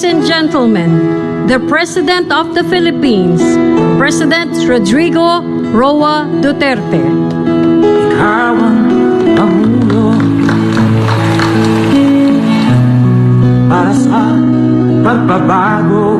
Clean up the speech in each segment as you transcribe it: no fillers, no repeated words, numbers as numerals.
Ladies and gentlemen, the President of the Philippines, President Rodrigo Roa Duterte. Ikaw ang pamuno para sa pagbabago.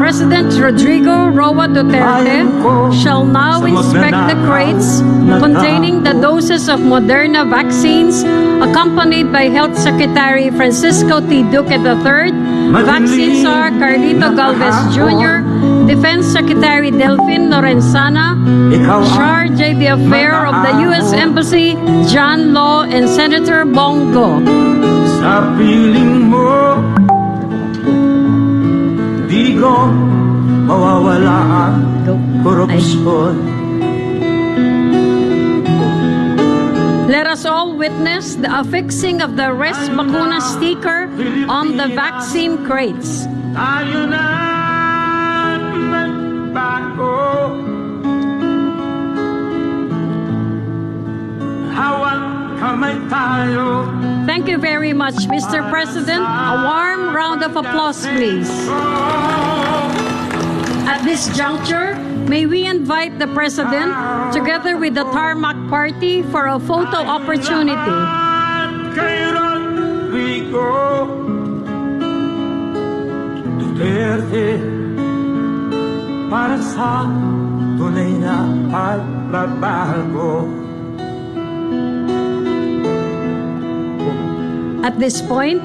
President Rodrigo Roa Duterte shall now inspect the crates containing the doses of Moderna Vaccines, accompanied by Health Secretary Francisco T. Duque III, Vaccine Czar Carlito Galvez Jr., Defense Secretary Delfin Lorenzana, Charge the Affair of the U.S. Embassy John Law, and Senator Bongo. Sa piling mo, di ko mawawala ang korupsyon. Let us all witness the affixing of the Res Vacuna sticker on the vaccine crates. Tayo na magbago. Hawak kamay tayo. Thank you very much, Mr. President. A warm round of applause, please. At this juncture, may we invite the President, together with the Tarmac Party, for a photo opportunity. Kay Rodrigo Duterte, para sa tunay na pagbabago. At this point,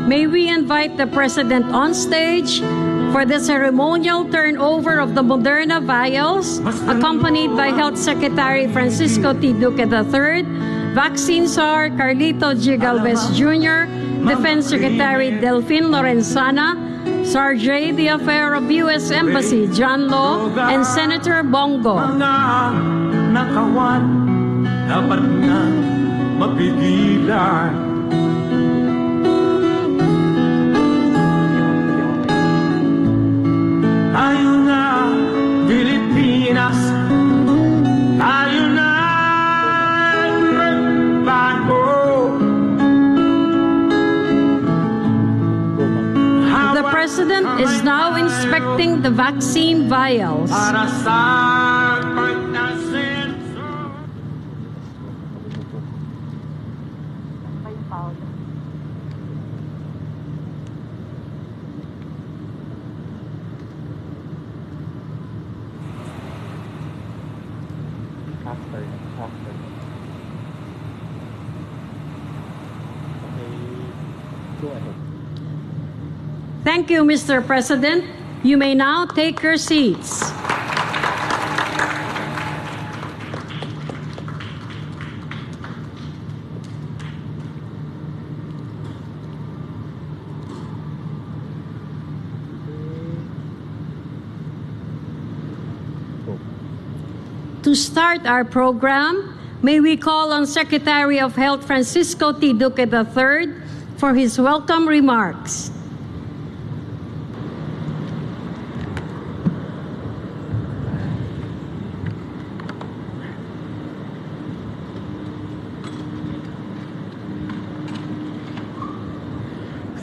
may we invite the President on stage for the ceremonial turnover of the Moderna vials, accompanied by Health Secretary Francisco T. Duque III, Vaccine Czar Carlito G. Galvez Jr., Defense Secretary Delfin Lorenzana, Sarge the Affair of U.S. Embassy John Law, and Senator Bongo. Mga nakawan, dapat na mapigilan. Tayo na, Pilipinas. Tayo na, magbago. The President is now inspecting the vaccine vials. Para sa pagnasenso. Thank you, Mr. President. You may now take your seats. To start our program, may we call on Secretary of Health Francisco T. Duque III for his welcome remarks.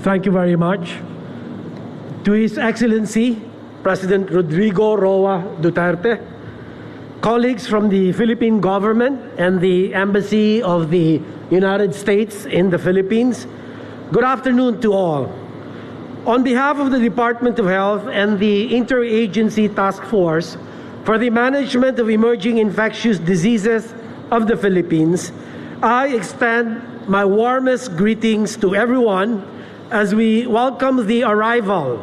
Thank you very much. To His Excellency, President Rodrigo Roa Duterte, colleagues from the Philippine government and the Embassy of the United States in the Philippines, good afternoon to all. On behalf of the Department of Health and the Interagency Task Force for the Management of Emerging Infectious Diseases of the Philippines, I extend my warmest greetings to everyone as we welcome the arrival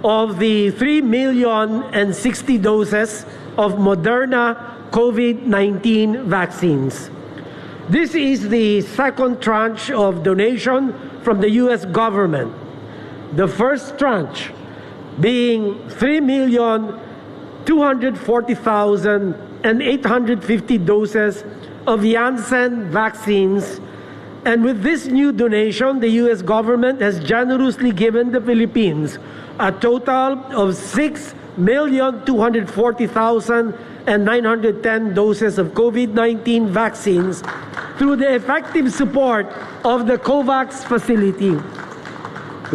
of the 3,060,000 doses of Moderna COVID-19 vaccines. This is the second tranche of donation from the U.S. government. The first tranche being 3,240,850 doses of Janssen vaccines. And with this new donation, the U.S. government has generously given the Philippines a total of 6,240,910 doses of COVID-19 vaccines through the effective support of the COVAX facility.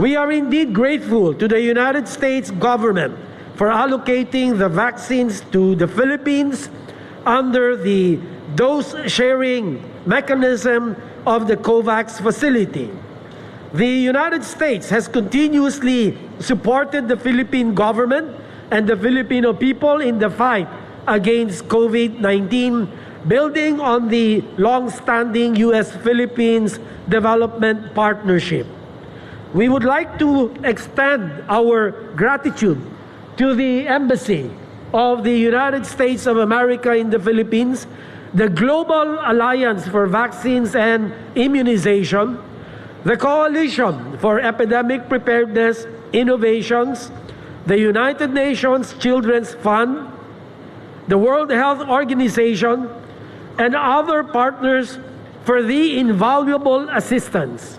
We are indeed grateful to the United States government for allocating the vaccines to the Philippines under the dose-sharing mechanism of the COVAX facility. The United States has continuously supported the Philippine government and the Filipino people in the fight against COVID-19, building on the long-standing U.S.-Philippines development partnership. We would like to extend our gratitude to the Embassy of the United States of America in the Philippines, the Global Alliance for Vaccines and Immunization, the Coalition for Epidemic Preparedness Innovations, the United Nations Children's Fund, the World Health Organization, and other partners for the invaluable assistance.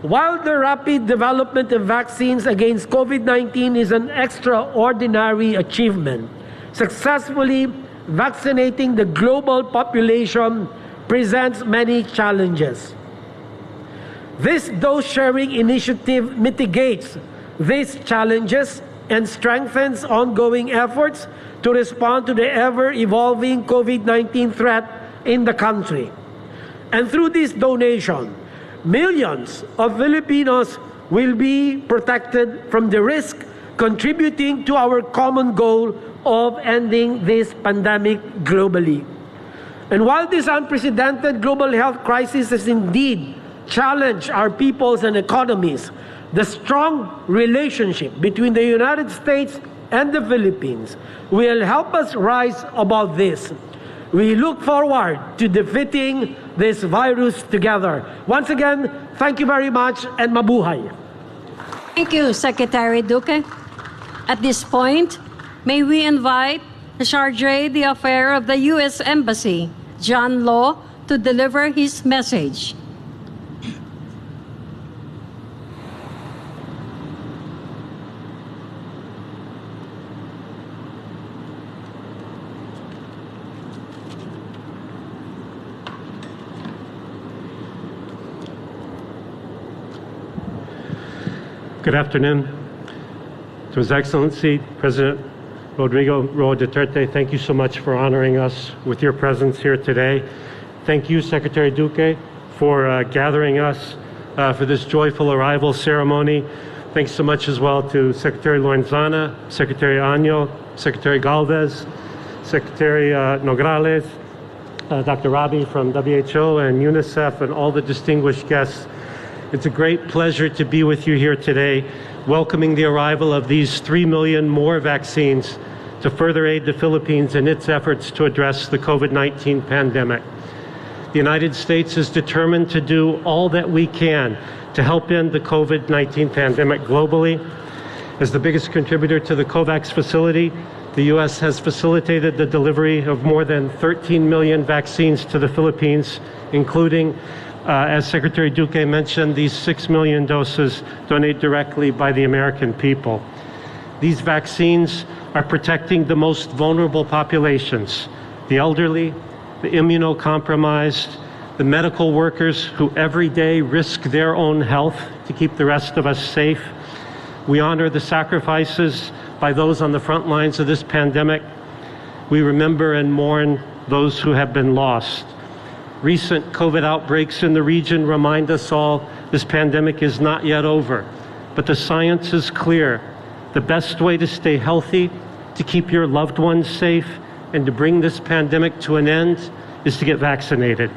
While the rapid development of vaccines against COVID-19 is an extraordinary achievement, successfully vaccinating the global population presents many challenges. This dose-sharing initiative mitigates these challenges and strengthens ongoing efforts to respond to the ever-evolving COVID-19 threat in the country. And through this donation, millions of Filipinos will be protected from the risk, contributing to our common goal of ending this pandemic globally. And while this unprecedented global health crisis has indeed challenged our peoples and economies, the strong relationship between the United States and the Philippines will help us rise above this. We look forward to defeating this virus together. Once again, thank you very much and mabuhay. Thank you, Secretary Duque. At this point, may we invite the Charge d'Affaires of the U.S. Embassy, John Law, to deliver his message. Good afternoon. To His Excellency, President Rodrigo Duterte, thank you so much for honoring us with your presence here today. Thank you, Secretary Duque, for gathering us for this joyful arrival ceremony. Thanks so much as well to Secretary Lorenzana, Secretary Año, Secretary Galvez, Secretary Nograles, Dr. Rabi from WHO and UNICEF, and all the distinguished guests. It's a great pleasure to be with you here today, welcoming the arrival of these 3 million more vaccines to further aid the Philippines in its efforts to address the COVID-19 pandemic. The United States is determined to do all that we can to help end the COVID-19 pandemic globally. As the biggest contributor to the COVAX facility, the U.S. has facilitated the delivery of more than 13 million vaccines to the Philippines, including as Secretary Duque mentioned, these 6 million doses donated directly by the American people. These vaccines are protecting the most vulnerable populations, the elderly, the immunocompromised, the medical workers who every day risk their own health to keep the rest of us safe. We honor the sacrifices by those on the front lines of this pandemic. We remember and mourn those who have been lost. Recent COVID outbreaks in the region remind us all this pandemic is not yet over, but the science is clear. The best way to stay healthy, to keep your loved ones safe, and to bring this pandemic to an end is to get vaccinated.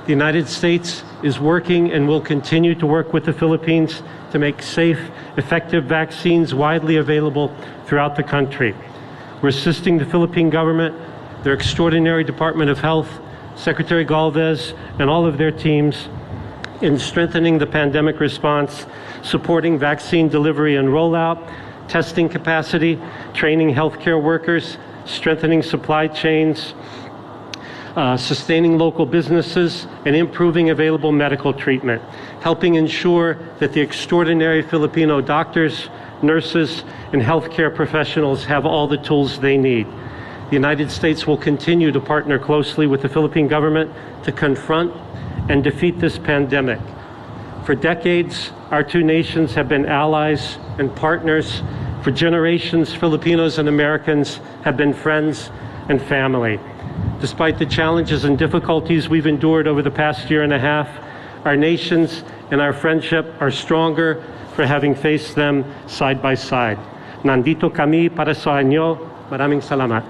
The United States is working and will continue to work with the Philippines to make safe, effective vaccines widely available throughout the country. We're assisting the Philippine government, their extraordinary Department of Health, Secretary Galvez, and all of their teams in strengthening the pandemic response, supporting vaccine delivery and rollout, testing capacity, training healthcare workers, strengthening supply chains, sustaining local businesses, and improving available medical treatment, helping ensure that the extraordinary Filipino doctors, nurses, and healthcare professionals have all the tools they need. The United States will continue to partner closely with the Philippine government to confront and defeat this pandemic. For decades, our two nations have been allies and partners. For generations, Filipinos and Americans have been friends and family. Despite the challenges and difficulties we've endured over the past year and a half, our nations and our friendship are stronger for having faced them side by side. Nandito kami para sa inyo. Maraming salamat.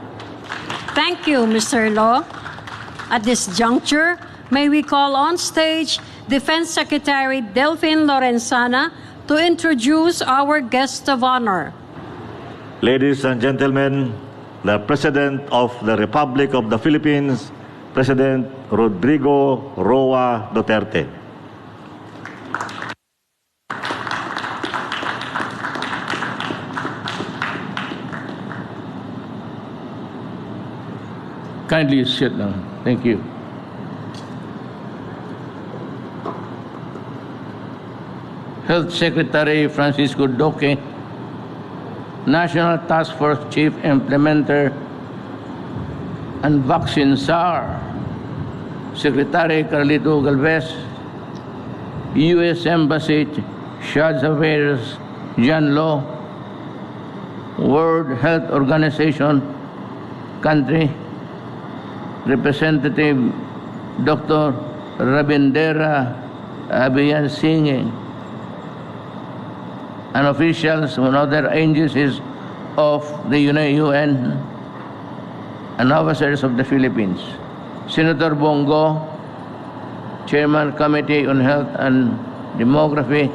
Thank you, Mr. Law. At this juncture, may we call on stage Defense Secretary Delphine Lorenzana to introduce our guest of honor. Ladies and gentlemen, the President of the Republic of the Philippines, President Rodrigo Roa Duterte. Kindly sit down. Thank you. Health Secretary Francisco Duque, National Task Force Chief Implementer and Vaccine SAR, Secretary Carlito Galvez, U.S. Embassy Charge Affairs John Law, World Health Organization Country Representative Dr. Rabindra Abhiyan Singh, and officials from other agencies of the UN and officers of the Philippines. Senator Bongo, Chairman Committee on Health and Demography,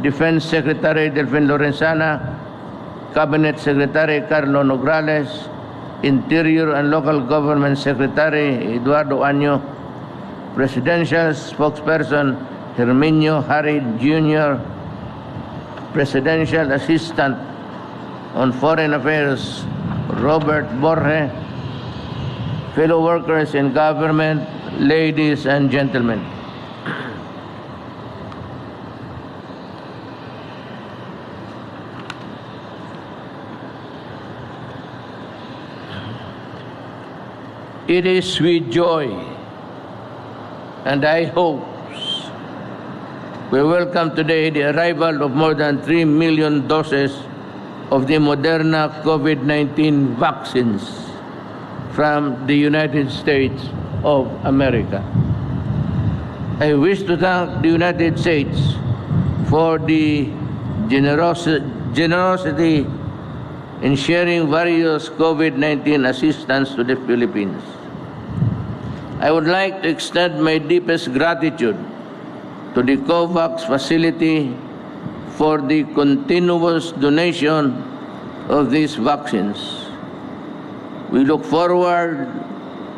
Defense Secretary Delphine Lorenzana, Cabinet Secretary Carlo Nograles, Interior and Local Government Secretary Eduardo Año, Presidential Spokesperson Herminio Harry Jr., Presidential Assistant on Foreign Affairs Robert Borge, fellow workers in government, ladies and gentlemen. It is with joy and I hope we welcome today the arrival of more than 3 million doses of the Moderna COVID-19 vaccines from the United States of America. I wish to thank the United States for the generosity in sharing various COVID-19 assistance to the Philippines. I would like to extend my deepest gratitude to the COVAX facility for the continuous donation of these vaccines. We look forward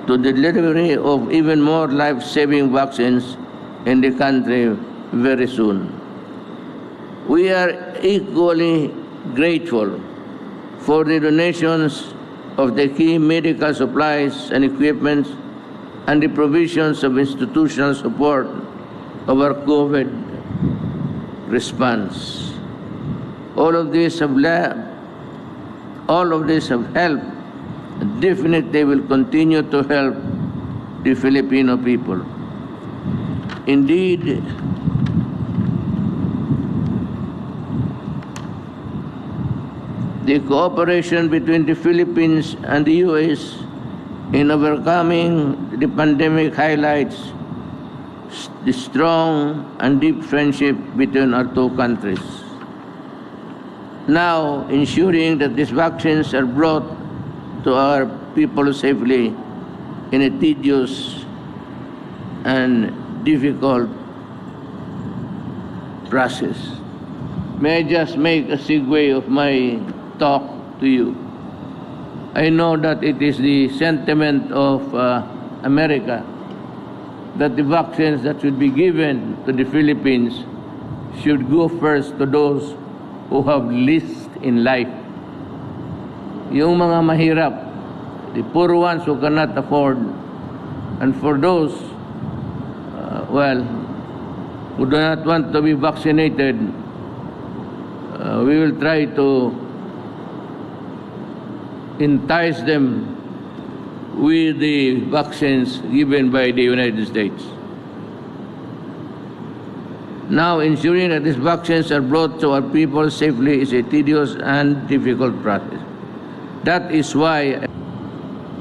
to the delivery of even more life-saving vaccines in the country very soon. We are equally grateful for the donations of the key medical supplies and equipment and the provisions of institutional support of our COVID response. All of this have helped and definitely will continue to help the Filipino people. Indeed, the cooperation between the Philippines and the U.S. in overcoming the pandemic highlights the strong and deep friendship between our two countries. Now, ensuring that these vaccines are brought to our people safely in a tedious and difficult process. May I just make a segue of my talk to you? I know that it is the sentiment of America that the vaccines that should be given to the Philippines should go first to those who have least in life. Yung mga mahirap, the poor ones who cannot afford, and for those, who do not want to be vaccinated, we will try to entice them with the vaccines given by the United States. Now, ensuring that these vaccines are brought to our people safely is a tedious and difficult process. That is why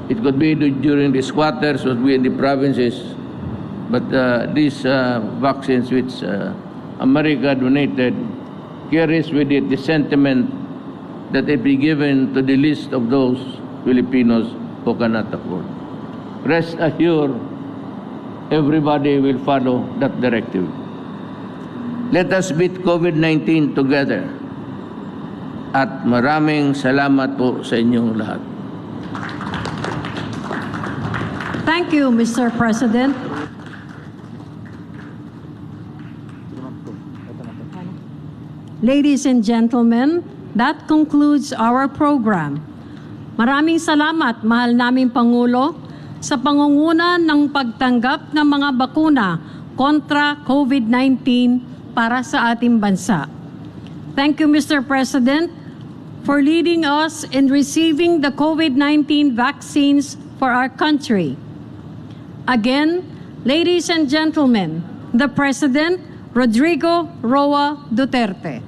it could be during the squatters, would be in the provinces, but these vaccines which America donated carries with it the sentiment that it be given to the list of those Filipinos who cannot afford. Rest assured, everybody will follow that directive. Let us beat COVID-19 together. At maraming salamat po sa inyong lahat. Thank you, Mr. President. Ladies and gentlemen, that concludes our program. Maraming salamat, mahal naming Pangulo, sa pangunguna ng pagtanggap ng mga bakuna kontra COVID-19 para sa ating bansa. Thank you, Mr. President, for leading us in receiving the COVID-19 vaccines for our country. Again, ladies and gentlemen, the President, Rodrigo Roa Duterte.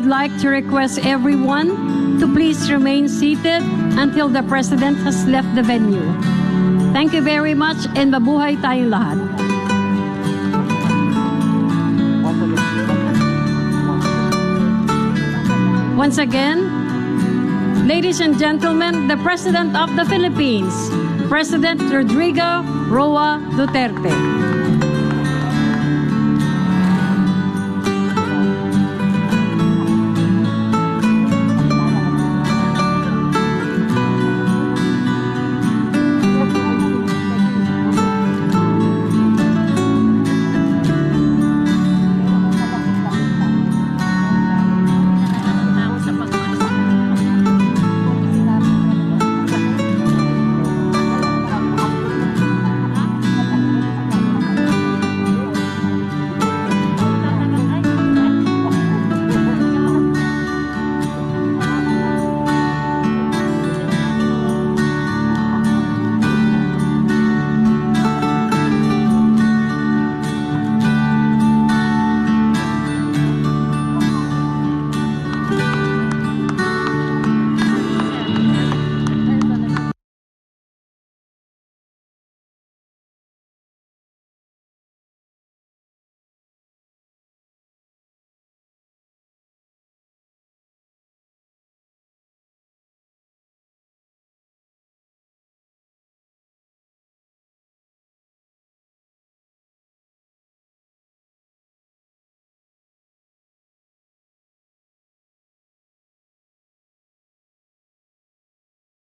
Like to request everyone to please remain seated until the President has left the venue. Thank you very much and mabuhay tayong lahat. Once again, ladies and gentlemen, the President of the Philippines, President Rodrigo Roa Duterte.